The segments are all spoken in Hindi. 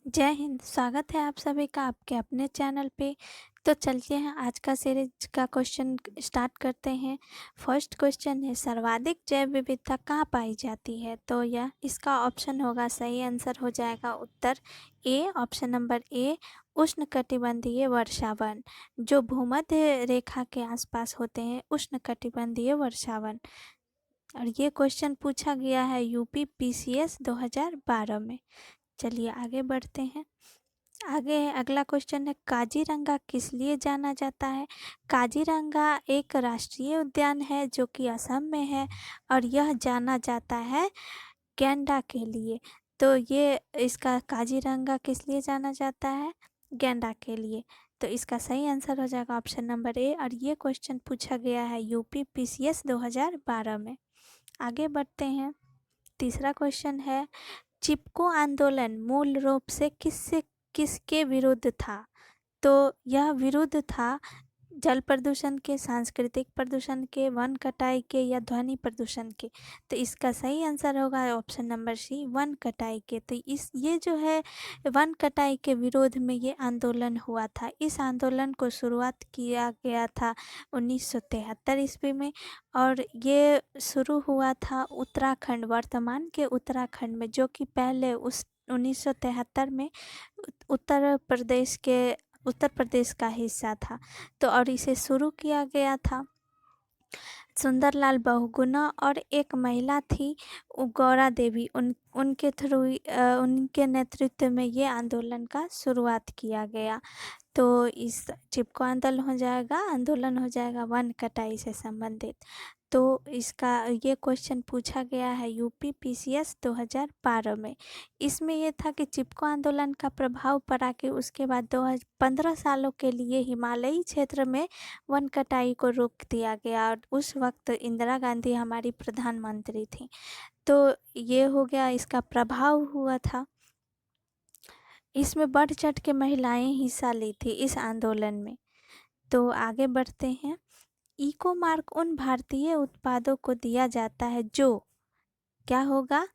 जय हिंद। स्वागत है आप सभी का आपके अपने चैनल पे। तो चलते हैं आज का सीरीज का क्वेश्चन स्टार्ट करते हैं। फर्स्ट क्वेश्चन है, सर्वाधिक जैव विविधता कहाँ पाई जाती है? तो यह इसका ऑप्शन होगा, सही आंसर हो जाएगा उत्तर ए, ऑप्शन नंबर ए, उष्णकटिबंधीय वर्षावन। जो भूमध्य रेखा के आसपास होते हैं, उष्णकटिबंधीय वर्षावन। और ये क्वेश्चन पूछा गया है यूपी पीसीएस 2012 में। चलिए आगे बढ़ते हैं। आगे अगला क्वेश्चन है, काजीरंगा किस लिए जाना जाता है? काजीरंगा एक राष्ट्रीय उद्यान है जो कि असम में है और यह जाना जाता है गैंडा के लिए। तो ये इसका काजीरंगा किस लिए जाना जाता है? गैंडा के लिए। तो इसका सही आंसर हो जाएगा ऑप्शन नंबर ए। और ये क्वेश्चन पूछा गया है यूपी पीसीएस 2012 में। आगे बढ़ते हैं। तीसरा क्वेश्चन है, चिपको आंदोलन मूल रूप से किसके विरुद्ध था? तो यह विरुद्ध था जल प्रदूषण के, सांस्कृतिक प्रदूषण के, वन कटाई के या ध्वनि प्रदूषण के। तो इसका सही आंसर होगा ऑप्शन नंबर सी, वन कटाई के। तो ये जो है वन कटाई के विरोध में ये आंदोलन हुआ था। इस आंदोलन को शुरुआत किया गया था 1973 ईस्वी में और ये शुरू हुआ था उत्तराखंड, वर्तमान के उत्तराखंड में, जो कि पहले उस 1973 में उत्तर प्रदेश का हिस्सा था। तो और इसे शुरू किया गया था सुंदरलाल बहुगुणा और एक महिला थी गौरा देवी, उनके थ्रू उनके नेतृत्व में ये आंदोलन का शुरुआत किया गया। तो इस चिपको आंदोलन हो जाएगा वन कटाई से संबंधित। तो इसका ये क्वेश्चन पूछा गया है यूपी पीसीएस 2012 में। इसमें ये था कि चिपको आंदोलन का प्रभाव पड़ा कि उसके बाद 15 सालों के लिए हिमालयी क्षेत्र में वन कटाई को रोक दिया गया और उस वक्त इंदिरा गांधी हमारी प्रधानमंत्री थी। तो ये हो गया, इसका प्रभाव हुआ था। इसमें बढ़ चढ़ के महिलाएं हिस्सा ली थी इस आंदोलन में। तो आगे बढ़ते हैं। इको मार्क उन भारतीय उत्पादों को दिया जाता है जो, क्या होगा?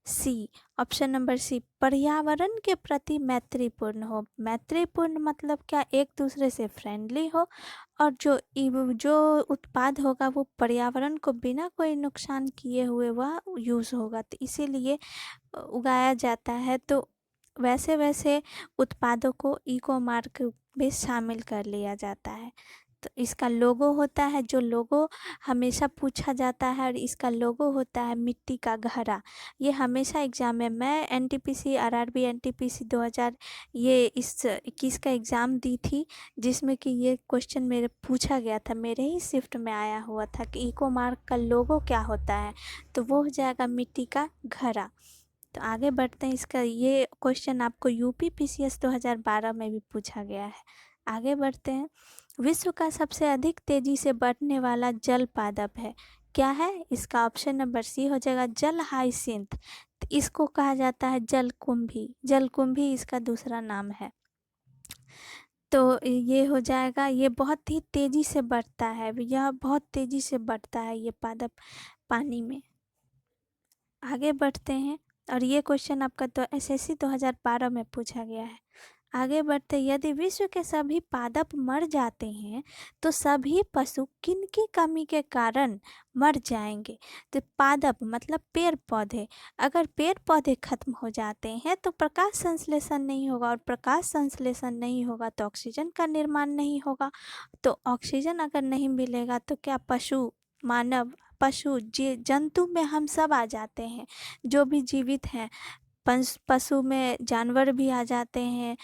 सी, ऑप्शन नंबर सी, पर्यावरण के प्रति मैत्रीपूर्ण हो। मैत्रीपूर्ण मतलब क्या? एक दूसरे से फ्रेंडली हो और जो उत्पाद होगा वो पर्यावरण को बिना कोई नुकसान किए हुए वह यूज़ होगा, तो इसीलिए उगाया जाता है। तो वैसे वैसे उत्पादों को इको मार्क में शामिल कर लिया जाता है। तो इसका लोगो होता है, जो लोगो हमेशा पूछा जाता है, और इसका लोगो होता है मिट्टी का घड़ा। ये हमेशा एग्ज़ाम में, मैं एनटीपीसी आरआरबी एनटीपीसी 2000 ये इस 21 का एग्ज़ाम दी थी, जिसमें कि ये क्वेश्चन मेरे पूछा गया था, मेरे ही शिफ्ट में आया हुआ था कि इको मार्क का लोगो क्या होता है। तो वो हो जाएगा मिट्टी का घड़ा। तो आगे बढ़ते हैं। इसका ये क्वेश्चन आपको यूपी पीसीएस 2012 में भी पूछा गया है। आगे बढ़ते हैं। विश्व का सबसे अधिक तेजी से बढ़ने वाला जल पादप है, क्या है? इसका ऑप्शन नंबर सी हो जाएगा जल हाइसिंथ। तो इसको कहा जाता है जलकुंभी। जलकुंभी इसका दूसरा नाम है। तो ये हो जाएगा, ये बहुत ही तेजी से बढ़ता है, यह बहुत तेजी से बढ़ता है ये पादप पानी में। आगे बढ़ते हैं। और ये क्वेश्चन आपका तो एसएससी 2012 में पूछा गया है। आगे बढ़ते, यदि विश्व के सभी पादप मर जाते हैं तो सभी पशु किनकी कमी के कारण मर जाएंगे? तो पादप मतलब पेड़ पौधे। अगर पेड़ पौधे खत्म हो जाते हैं तो प्रकाश संश्लेषण नहीं होगा, और प्रकाश संश्लेषण नहीं होगा तो ऑक्सीजन का निर्माण नहीं होगा। तो ऑक्सीजन अगर नहीं मिलेगा तो क्या पशु, मानव, पशु, जंतु में हम सब आ जाते हैं, जो भी जीवित हैं। पशु में जानवर भी आ जाते हैं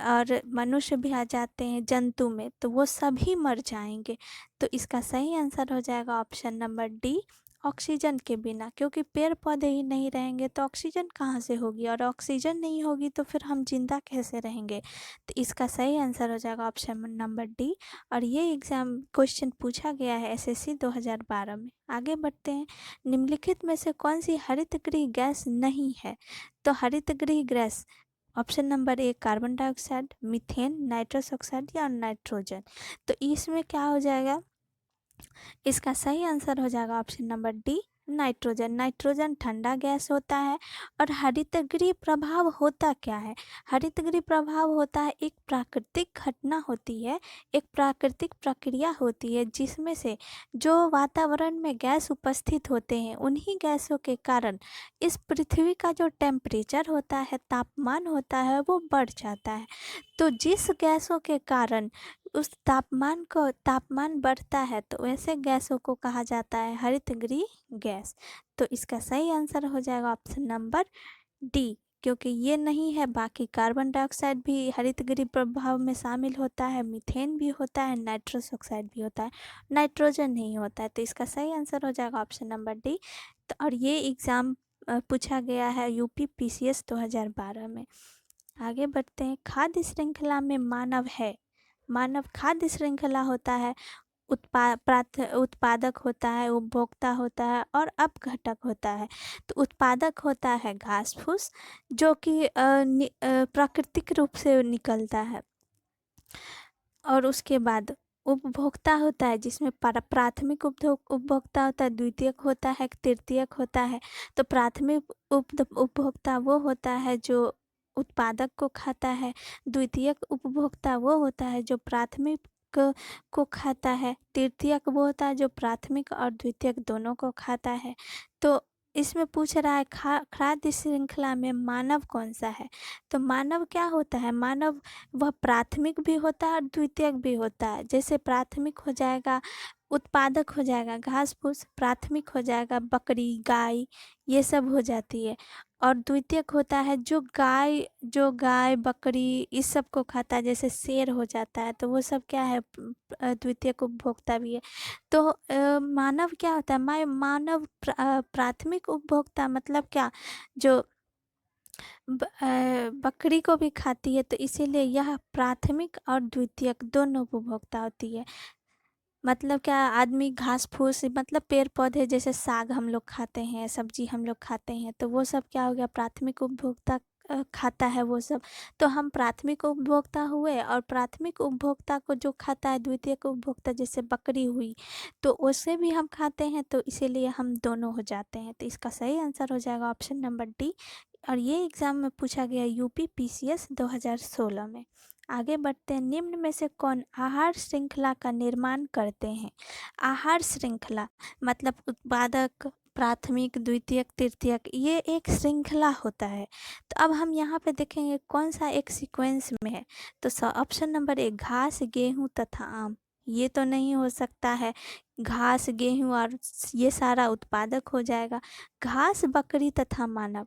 और मनुष्य भी आ जाते हैं जंतु में, तो वो सभी मर जाएंगे। तो इसका सही आंसर हो जाएगा ऑप्शन नंबर डी, ऑक्सीजन के बिना। क्योंकि पेड़ पौधे ही नहीं रहेंगे तो ऑक्सीजन कहाँ से होगी, और ऑक्सीजन नहीं होगी तो फिर हम जिंदा कैसे रहेंगे? तो इसका सही आंसर हो जाएगा ऑप्शन नंबर डी। और ये एग्ज़ाम क्वेश्चन पूछा गया है एसएससी 2012 में। आगे बढ़ते हैं। निम्नलिखित में से कौन सी हरितगृह गैस नहीं है? तो हरितगृह gas, option number A, carbon dioxide, methane, nitrous oxide या नाइट्रोजन। तो इसमें क्या हो जाएगा? इसका सही आंसर हो जाएगा option number D, nitrogen. Nitrogen ठंडा गैस होता है। और हरितगृह प्रभाव होता क्या है? हरितगृह प्रभाव होता है एक प्राकृतिक घटना होती है, एक प्राकृतिक प्रक्रिया होती है जिसमें से जो वातावरण में गैस उपस्थित होते हैं उन्हीं गैसों के कारण इस पृथ्वी का जो टेम्परेचर होता है, तापमान होता है, वो बढ़ जाता है। तो जिस गैसों के कारण उस तापमान बढ़ता है तो ऐसे गैसों को कहा जाता है हरितगृह गैस। तो इसका सही आंसर हो जाएगा ऑप्शन नंबर डी, क्योंकि ये नहीं है। बाकी कार्बन डाइऑक्साइड भी हरितगृह प्रभाव में शामिल होता है, मीथेन भी होता है, नाइट्रस ऑक्साइड भी होता है, नाइट्रोजन नहीं होता है। तो इसका सही आंसर हो जाएगा ऑप्शन नंबर डी। तो और ये एग्ज़ाम पूछा गया है यूपी पीसीएस 2012 में। आगे बढ़ते हैं। खाद्य श्रृंखला में मानव है। मानव खाद्य श्रृंखला होता है, उत्पादक होता है, उपभोक्ता होता है और अपघटक होता है। तो उत्पादक होता है घास फूस, जो कि प्राकृतिक रूप से निकलता है। और उसके बाद उपभोक्ता होता है जिसमें प्राथमिक उपभोक्ता होता है, द्वितीयक होता है, तृतीयक होता है। तो प्राथमिक उपभोक्ता वो होता है जो उत्पादक को खाता है, द्वितीयक उपभोक्ता वो होता है जो प्राथमिक को खाता है, तृतीयक वो होता है जो प्राथमिक और द्वितीयक दोनों को खाता है। तो इसमें पूछ रहा है खाद्य श्रृंखला में मानव कौन सा है? तो मानव क्या होता है? मानव वह प्राथमिक भी होता है और द्वितीयक भी होता है। जैसे प्राथमिक हो जाएगा, उत्पादक हो जाएगा घास फूस, प्राथमिक हो जाएगा बकरी, गाय, ये सब हो जाती है। और द्वितीयक होता है जो गाय बकरी इस सब को खाता है, जैसे शेर हो जाता है, तो वो सब क्या है? द्वितीयक उपभोक्ता भी है। तो मानव क्या होता है? मानव प्राथमिक उपभोक्ता मतलब क्या? जो बकरी को भी खाती है, तो इसीलिए यह प्राथमिक और द्वितीयक दोनों उपभोक्ता होती है। मतलब क्या? आदमी घास फूस मतलब पेड़ पौधे, जैसे साग हम लोग खाते हैं, सब्जी हम लोग खाते हैं, तो वो सब क्या हो गया? प्राथमिक उपभोक्ता खाता है वो सब। तो हम प्राथमिक उपभोक्ता हुए, और प्राथमिक उपभोक्ता को जो खाता है द्वितीयक उपभोक्ता, जैसे बकरी हुई, तो उसे भी हम खाते हैं, तो इसीलिए हम दोनों हो जाते हैं। तो इसका सही आंसर हो जाएगा ऑप्शन नंबर डी। और ये एग्ज़ाम में पूछा गया यूपी पीसीएस 2016 में। आगे बढ़ते हैं। निम्न में से कौन आहार श्रृंखला का निर्माण करते हैं? आहार श्रृंखला मतलब उत्पादक, प्राथमिक, द्वितीयक, तृतीयक, ये एक श्रृंखला होता है। तो अब हम यहाँ पे देखेंगे कौन सा एक सीक्वेंस में है। तो ऑप्शन नंबर ए, घास, गेहूँ तथा आम। ये तो नहीं हो सकता है। घास, गेहूँ और ये सारा उत्पादक हो जाएगा। घास, बकरी तथा मानव,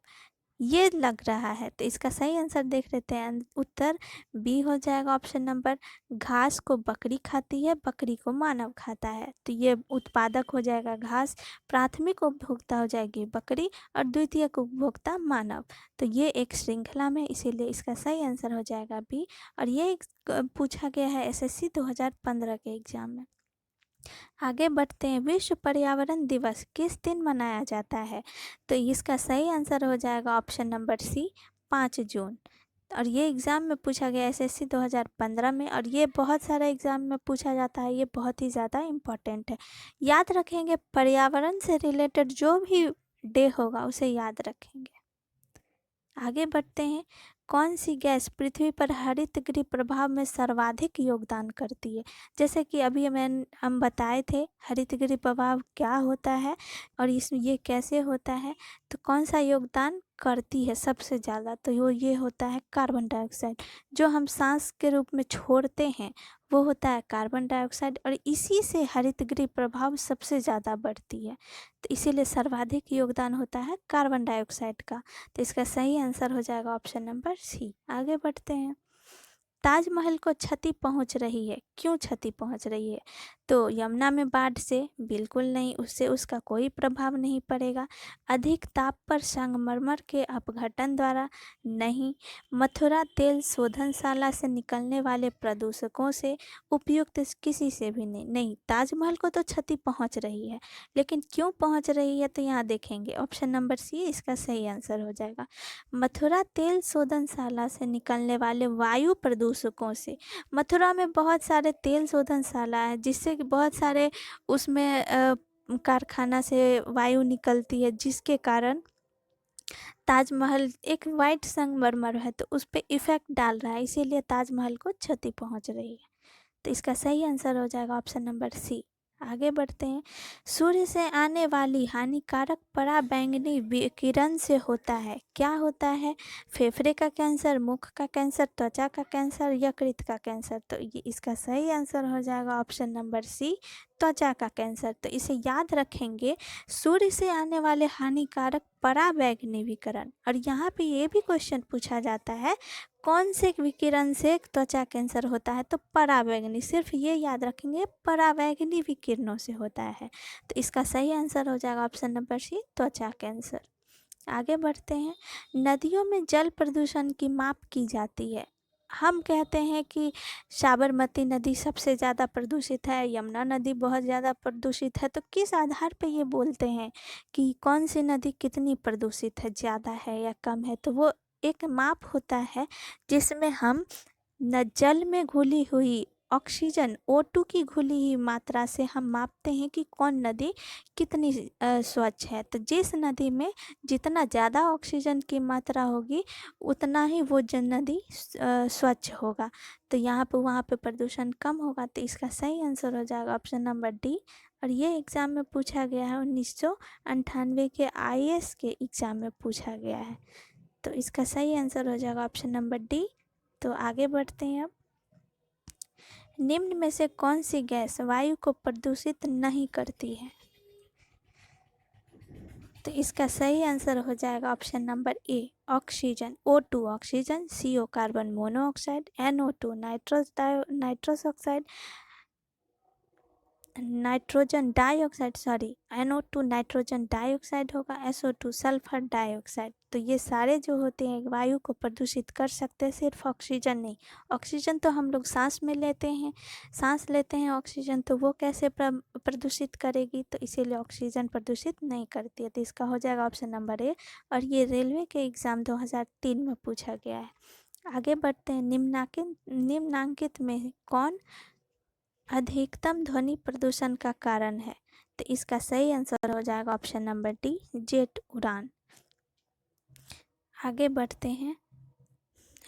ये लग रहा है। तो इसका सही आंसर देख लेते हैं। उत्तर बी हो जाएगा ऑप्शन नंबर। घास को बकरी खाती है, बकरी को मानव खाता है। तो ये उत्पादक हो जाएगा घास, प्राथमिक उपभोक्ता हो जाएगी बकरी और द्वितीयक उपभोक्ता मानव। तो ये एक श्रृंखला में, इसीलिए इसका सही आंसर हो जाएगा बी। और ये पूछा गया है एसएससी 2015 के एग्जाम में। आगे बढ़ते हैं। विश्व पर्यावरण दिवस किस दिन मनाया जाता है? तो इसका सही आंसर हो जाएगा ऑप्शन नंबर सी, 5 जून। और ये एग्ज़ाम में पूछा गया एसएससी 2015 में, और ये बहुत सारे एग्ज़ाम में पूछा जाता है। ये बहुत ही ज़्यादा इम्पोर्टेंट है। याद रखेंगे, पर्यावरण से रिलेटेड जो भी डे होगा उसे याद रखेंगे। आगे बढ़ते हैं। कौन सी गैस पृथ्वी पर हरितगृह प्रभाव में सर्वाधिक योगदान करती है? जैसे कि अभी हम बताए थे हरितगृह प्रभाव क्या होता है और इसमें ये कैसे होता है। तो कौन सा योगदान करती है सबसे ज़्यादा? तो ये होता है कार्बन डाइऑक्साइड। जो हम सांस के रूप में छोड़ते हैं वो होता है कार्बन डाइऑक्साइड, और इसी से हरितगृह प्रभाव सबसे ज़्यादा बढ़ती है। तो इसीलिए सर्वाधिक योगदान होता है कार्बन डाइऑक्साइड का। तो इसका सही आंसर हो जाएगा ऑप्शन नंबर सी। आगे बढ़ते हैं। ताजमहल को क्षति पहुंच रही है, क्यों क्षति पहुंच रही है? तो यमुना में बाढ़ से बिल्कुल नहीं, उससे उसका कोई प्रभाव नहीं पड़ेगा। अधिक ताप पर संगमरमर के अपघटन द्वारा नहीं। मथुरा तेल शोधनशाला से निकलने वाले प्रदूषकों से, उपयुक्त किसी से भी नहीं। ताजमहल को तो क्षति पहुंच रही है, लेकिन क्यों पहुंच रही है? तो यहाँ देखेंगे ऑप्शन नंबर सी इसका सही आंसर हो जाएगा। मथुरा तेल शोधनशाला से निकलने वाले वायु प्रदूषकों से। मथुरा में बहुत सारे तेल शोधनशाला है, जिससे कि बहुत सारे उसमें कारखाना से वायु निकलती है, जिसके कारण ताजमहल एक वाइट संगमरमर है तो उस पे इफेक्ट डाल रहा है, इसीलिए ताजमहल को क्षति पहुंच रही है। तो इसका सही आंसर हो जाएगा ऑप्शन नंबर सी। आगे बढ़ते हैं। सूर्य से आने वाली हानिकारक पराबैंगनी विकिरण से होता है, क्या होता है? फेफड़े का कैंसर, मुख का कैंसर, त्वचा का कैंसर, यकृत का कैंसर। तो ये इसका सही आंसर हो जाएगा ऑप्शन नंबर सी, त्वचा का कैंसर। तो इसे याद रखेंगे, सूर्य से आने वाले हानिकारक पराबैंगनी विकिरण। और यहाँ पे ये भी क्वेश्चन पूछा जाता है, कौन से विकिरण से त्वचा कैंसर होता है? तो पराबैंगनी, सिर्फ ये याद रखेंगे, पराबैंगनी विकिरणों से होता है। तो इसका सही आंसर हो जाएगा ऑप्शन नंबर सी, त्वचा कैंसर। आगे बढ़ते हैं। नदियों में जल प्रदूषण की माप की जाती है। हम कहते हैं कि साबरमती नदी सबसे ज़्यादा प्रदूषित है, यमुना नदी बहुत ज़्यादा प्रदूषित है। तो किस आधार पे ये बोलते हैं कि कौन सी नदी कितनी प्रदूषित है, ज़्यादा है या कम है? तो वो एक माप होता है जिसमें हम जल में घुली हुई ऑक्सीजन O2 की घुली हुई मात्रा से हम मापते हैं कि कौन नदी कितनी स्वच्छ है। तो जिस नदी में जितना ज़्यादा ऑक्सीजन की मात्रा होगी उतना ही वो नदी स्वच्छ होगा। तो यहाँ पे वहाँ पे प्रदूषण कम होगा। तो इसका सही आंसर हो जाएगा ऑप्शन नंबर डी। और ये एग्ज़ाम में पूछा गया है, 1998 के IAS के एग्ज़ाम में पूछा गया है। तो इसका सही आंसर हो जाएगा ऑप्शन नंबर डी। तो आगे बढ़ते हैं। अब निम्न में से कौन सी गैस वायु को प्रदूषित नहीं करती है? तो इसका सही आंसर हो जाएगा option number A, oxygen. O2 oxygen, CO carbon monoxide, NO2 nitrous oxide, nitrogen dioxide, NO2 nitrogen dioxide होगा, SO2 सल्फर डाइऑक्साइड। तो ये सारे जो होते हैं वायु को प्रदूषित कर सकते हैं, सिर्फ ऑक्सीजन नहीं। ऑक्सीजन तो हम लोग सांस में लेते हैं ऑक्सीजन, तो वो कैसे प्रदूषित करेगी? तो इसीलिए ऑक्सीजन प्रदूषित नहीं करती है। तो इसका हो जाएगा ऑप्शन नंबर ए। और ये रेलवे के एग्ज़ाम 2003 में पूछा गया है। आगे बढ़ते हैं। निम्नांकित में कौन अधिकतम ध्वनि प्रदूषण का कारण है? तो इसका सही आंसर हो जाएगा ऑप्शन नंबर डी, जेट उड़ान। आगे बढ़ते हैं।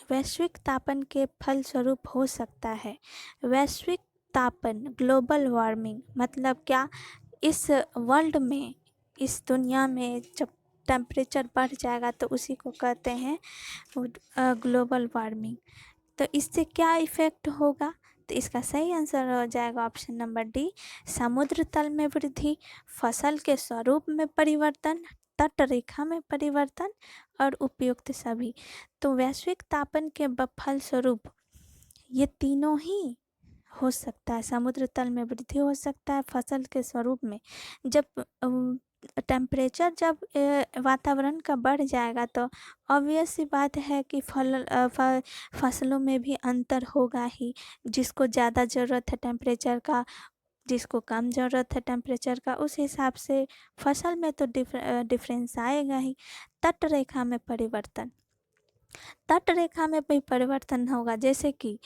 वैश्विक तापन के फलस्वरूप हो सकता है। वैश्विक तापन, ग्लोबल वार्मिंग मतलब क्या? इस वर्ल्ड में, इस दुनिया में जब टेम्परेचर बढ़ जाएगा तो उसी को कहते हैं ग्लोबल वार्मिंग। तो इससे क्या इफ़ेक्ट होगा? तो इसका सही आंसर हो जाएगा ऑप्शन नंबर डी, समुद्र तल में वृद्धि, फसल के स्वरूप में परिवर्तन, तट रेखा में परिवर्तन और उपयुक्त सभी। तो वैश्विक तापन के फलस्वरूप ये तीनों ही हो सकता है। समुद्र तल में वृद्धि हो सकता है, फसल के स्वरूप में जब टेम्परेचर जब वातावरण का बढ़ जाएगा तो ऑब्वियस सी बात है कि फसलों में भी अंतर होगा ही। जिसको ज़्यादा ज़रूरत है टेम्परेचर का, जिसको कम ज़रूरत है टेम्परेचर का, उस हिसाब से फसल में तो डिफरेंस आएगा ही। तट रेखा में परिवर्तन, तट रेखा में भी परिवर्तन होगा। जैसे कि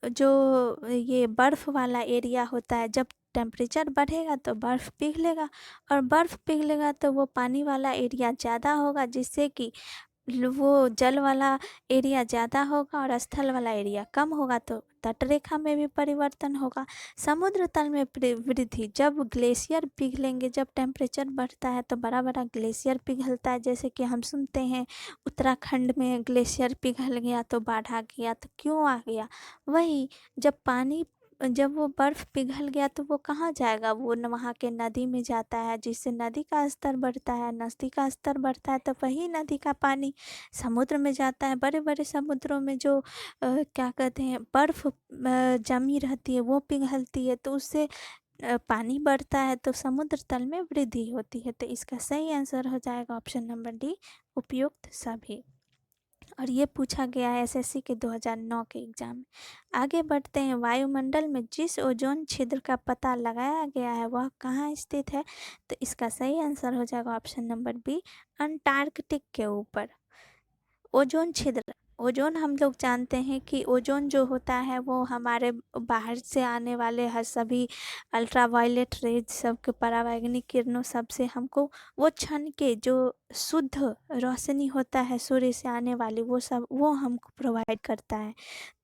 जो ये बर्फ़ वाला एरिया होता है, जब टेम्परेचर बढ़ेगा तो बर्फ़ पिघलेगा, और बर्फ़ पिघलेगा तो वो पानी वाला एरिया ज़्यादा होगा, जिससे कि वो जल वाला एरिया ज़्यादा होगा और स्थल वाला एरिया कम होगा। तो तट रेखा में भी परिवर्तन होगा। समुद्र तल में वृद्धि, जब ग्लेशियर पिघलेंगे, जब टेम्परेचर बढ़ता है तो बड़ा बड़ा ग्लेशियर पिघलता है। जैसे कि हम सुनते हैं उत्तराखंड में ग्लेशियर पिघल गया तो बाढ़ आ गया। तो क्यों आ गया? वही, जब वो बर्फ़ पिघल गया तो वो कहाँ जाएगा? वो वहाँ के नदी में जाता है, जिससे नदी का स्तर बढ़ता है। नदी का स्तर बढ़ता है तो वही नदी का पानी समुद्र में जाता है। बड़े बड़े समुद्रों में जो क्या कहते हैं बर्फ़ जमी रहती है वो पिघलती है, तो उससे पानी बढ़ता है, तो समुद्र तल में वृद्धि होती है। तो इसका सही आंसर हो जाएगा ऑप्शन नंबर डी, उपयुक्त सभी। और ये पूछा गया है SSC के 2009 के एग्ज़ाम में। आगे बढ़ते हैं। वायुमंडल में जिस ओजोन छिद्र का पता लगाया गया है वह कहाँ स्थित है? तो इसका सही आंसर हो जाएगा ऑप्शन नंबर बी, अंटार्कटिक के ऊपर। ओजोन छिद्र ओजोन हम लोग जानते हैं कि ओजोन जो होता है वो हमारे बाहर से आने वाले हर सभी अल्ट्रावायलेट रेज सबके परावैंगनिक किरणों सबसे हमको वो क्षण के जो शुद्ध रोशनी होता है सूर्य से आने वाली वो हमको प्रोवाइड करता है।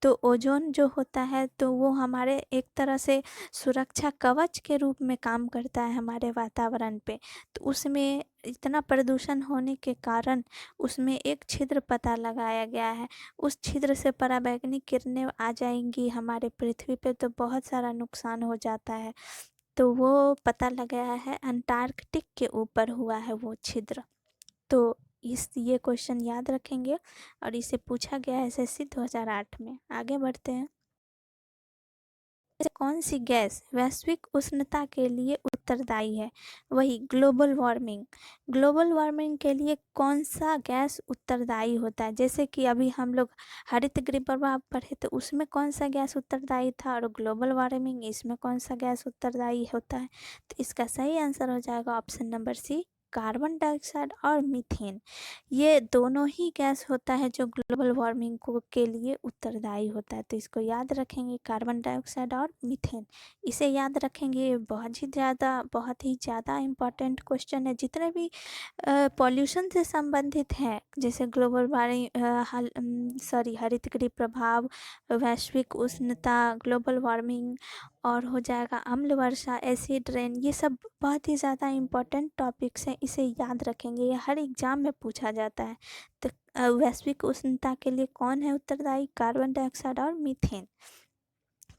तो ओजोन जो होता है तो वो हमारे एक तरह से सुरक्षा कवच के रूप में काम करता है हमारे वातावरण पे। तो उसमें इतना प्रदूषण होने के कारण उसमें एक छिद्र पता लगाया गया है। उस छिद्र से पराबैंगनी किरणें आ जाएंगी हमारे पृथ्वी पे तो बहुत सारा नुकसान हो जाता है। तो वो पता लगाया है अंटार्कटिक के ऊपर हुआ है वो छिद्र। तो ये क्वेश्चन याद रखेंगे और इसे पूछा गया है एसएससी 2008 में। आगे बढ़ते हैं। कौन सी गैस वैश्विक उष्णता के लिए उत्तरदायी है? वही ग्लोबल वार्मिंग। ग्लोबल वार्मिंग के लिए कौन सा गैस उत्तरदायी होता है? जैसे कि अभी हम लोग हरित गृह प्रभाव पढ़े तो उसमें कौन सा गैस उत्तरदायी था और ग्लोबल वार्मिंग इसमें कौन सा गैस उत्तरदायी होता है? तो इसका सही आंसर हो जाएगा option number C, carbon dioxide और मीथेन। ये दोनों ही गैस होता है जो ग्लोबल वार्मिंग को के लिए उत्तरदायी होता है। तो इसको याद रखेंगे, कार्बन डाइऑक्साइड और मीथेन। इसे याद रखेंगे, ये बहुत ही ज़्यादा इम्पोर्टेंट क्वेश्चन है। जितने भी पॉल्यूशन से संबंधित हैं जैसे ग्लोबल वार्मिंग हरित गृह प्रभाव, वैश्विक उष्णता, ग्लोबल वार्मिंग और हो जाएगा अम्ल वर्षा, एसिड रेन, ये सब बहुत ही ज़्यादा इम्पोर्टेंट टॉपिक्स हैं। इसे याद रखेंगे, ये हर एग्जाम में पूछा जाता है। तो वैश्विक उष्णता के लिए कौन है उत्तरदायी? कार्बन डाइऑक्साइड और मीथेन।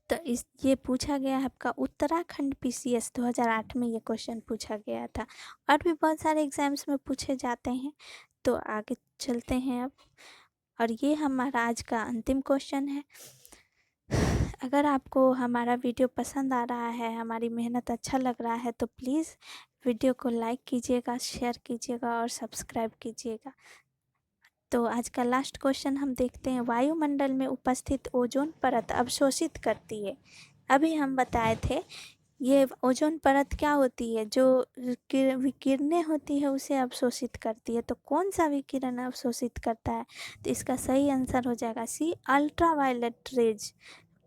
तो ये पूछा गया है आपका उत्तराखंड पीसीएस 2008 में ये क्वेश्चन पूछा गया था और भी बहुत सारे एग्जाम्स में पूछे जाते हैं। तो आगे चलते हैं अब, और ये हमारा आज का अंतिम क्वेश्चन है। अगर आपको हमारा वीडियो पसंद आ रहा है, हमारी मेहनत अच्छा लग रहा है तो प्लीज़ वीडियो को लाइक कीजिएगा, शेयर कीजिएगा और सब्सक्राइब कीजिएगा। तो आज का लास्ट क्वेश्चन हम देखते हैं। वायुमंडल में उपस्थित ओजोन परत अवशोषित करती है। अभी हम बताए थे ये ओजोन परत क्या होती है? जो विकिरणें होती है उसे अवशोषित करती है। तो कौन सा विकिरण अवशोषित करता है? तो इसका सही आंसर हो जाएगा सी, अल्ट्रावायलेट रेज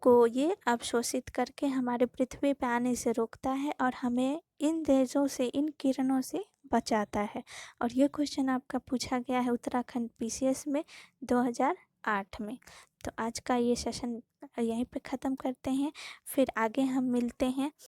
को ये अवशोषित करके हमारे पृथ्वी पे आने से रोकता है और हमें इन रेजों से, इन किरणों से बचाता है। और ये क्वेश्चन आपका पूछा गया है उत्तराखंड पीसीएस में 2008 में। तो आज का ये सेशन यहीं पे ख़त्म करते हैं, फिर आगे हम मिलते हैं